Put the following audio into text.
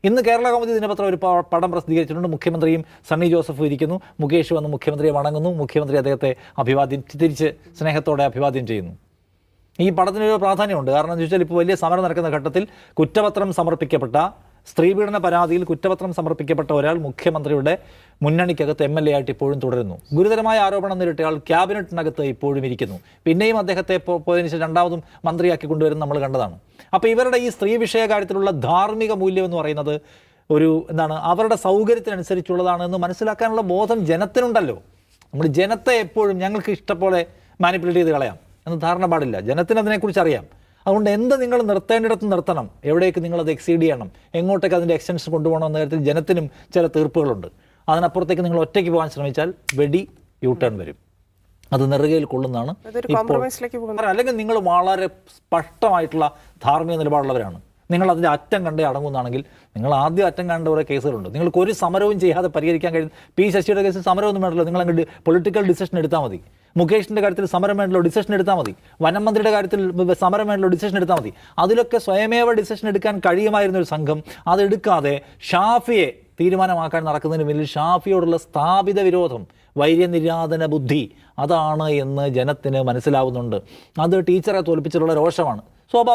ഇന്ന് കേരള കൗമുദി ദിനപത്രം ഒരു പടം പ്രസിദ്ധീകരിച്ചിട്ടുണ്ട്. മുഖ്യമന്ത്രിയും സണ്ണി ജോസഫും ഇരിക്കുന്നു. മുകേഷ് വന്ന് മുഖ്യമന്ത്രിയെ വണങ്ങുന്നു. മുഖ്യമന്ത്രി അദ്ദേഹത്തെ തിരിച്ച് സ്നേഹത്തോടെ അഭിവാദ്യം ചെയ്യുന്നു. ഈ പടത്തിനൊരു പ്രാധാന്യമുണ്ട്. കാരണം എന്ന് വെച്ചാൽ ഇപ്പോൾ വലിയ സമരം നടക്കുന്ന ഘട്ടത്തിൽ സ്ത്രീപീഡന പരാതിയിൽ കുറ്റപത്രം സമർപ്പിക്കപ്പെട്ട ഒരാൾ മുഖ്യമന്ത്രിയുടെ മുന്നണിക്കകത്ത് MLA ആയിട്ട് ഇപ്പോഴും തുടരുന്നു. ഗുരുതരമായ ആരോപണം നേരിട്ടയാൾ ക്യാബിനറ്റിനകത്ത് ഇപ്പോഴും ഇരിക്കുന്നു. പിന്നെയും അദ്ദേഹത്തെ പോയതിനു ശേഷം രണ്ടാമതും മന്ത്രിയാക്കി കൊണ്ടുവരുന്ന നമ്മൾ കണ്ടതാണ്. അപ്പോൾ ഇവരുടെ ഈ സ്ത്രീ വിഷയ കാര്യത്തിലുള്ള ധാർമ്മിക മൂല്യം എന്ന് പറയുന്നത് അവരുടെ സൗകര്യത്തിനനുസരിച്ചുള്ളതാണെന്ന് മനസ്സിലാക്കാനുള്ള ബോധം ജനത്തിനുണ്ടല്ലോ. നമ്മൾ ജനത്തെ എപ്പോഴും ഞങ്ങൾക്ക് ഇഷ്ടപോലെ മാനിപ്പുലേറ്റ് ചെയ്ത് കളയാം എന്ന് ധാരണ പാടില്ല. ജനത്തിന് അതിനെക്കുറിച്ച് അറിയാം. അതുകൊണ്ട് എന്ത് നിങ്ങൾ നിർത്തേണ്ടിടത്ത് നിർത്തണം, എവിടേക്ക് നിങ്ങളത് എക്സീഡ് ചെയ്യണം, എങ്ങോട്ടേക്ക് അതിൻ്റെ എക്സ്റ്റൻഷൻ കൊണ്ടുപോകണം എന്ന കാര്യത്തിൽ ജനത്തിനും ചില തീർപ്പുകളുണ്ട്. അതിനപ്പുറത്തേക്ക് നിങ്ങൾ ഒറ്റയ്ക്ക് പോകാൻ ശ്രമിച്ചാൽ യു ടേൺ വരും. അത് നെറുകയിൽ കൊള്ളുന്നതാണ്. അല്ലെങ്കിൽ നിങ്ങൾ വളരെ സ്പഷ്ടമായിട്ടുള്ള ധാർമ്മിക നിലപാടുള്ളവരാണ്. നിങ്ങൾ അതിൻ്റെ അറ്റം കണ്ടേ അടങ്ങുന്നതാണെങ്കിൽ നിങ്ങൾ ആദ്യം അറ്റം കണ്ട കുറേ കേസുകളുണ്ട്. നിങ്ങൾക്ക് ഒരു സമരവും ചെയ്യാതെ പരിഹരിക്കാൻ കഴിയും. പി ശശിയുടെ കേസിൽ സമരമൊന്നും വേണ്ടല്ലോ, നിങ്ങൾ അങ്ങ് പൊളിറ്റിക്കൽ ഡിസിഷൻ എടുത്താൽ മതി. മുകേഷിൻ്റെ കാര്യത്തിൽ സമരം വേണ്ടല്ലോ, ഡിസിഷൻ എടുത്താൽ മതി. വനം മന്ത്രിയുടെ കാര്യത്തിൽ സമരം വേണ്ടല്ലോ, ഡിസിഷൻ എടുത്താൽ മതി. അതിലൊക്കെ സ്വയമേവ ഡിസിഷൻ എടുക്കാൻ കഴിയുമായിരുന്ന ഒരു സംഘം അതെടുക്കാതെ ഷാഫിയെ തീരുമാനമാക്കാൻ നടക്കുന്നതിന് പിന്നിൽ ഷാഫിയോടുള്ള സ്ഥാപിത വിരോധം, വൈര്യനിര്യാതന ബുദ്ധി അതാണ് എന്ന് ജനത്തിന് മനസ്സിലാവുന്നുണ്ട്. അത് ടീച്ചറെ തോൽപ്പിച്ചിട്ടുള്ള രോഷമാണ്. സ്വാഭാവിക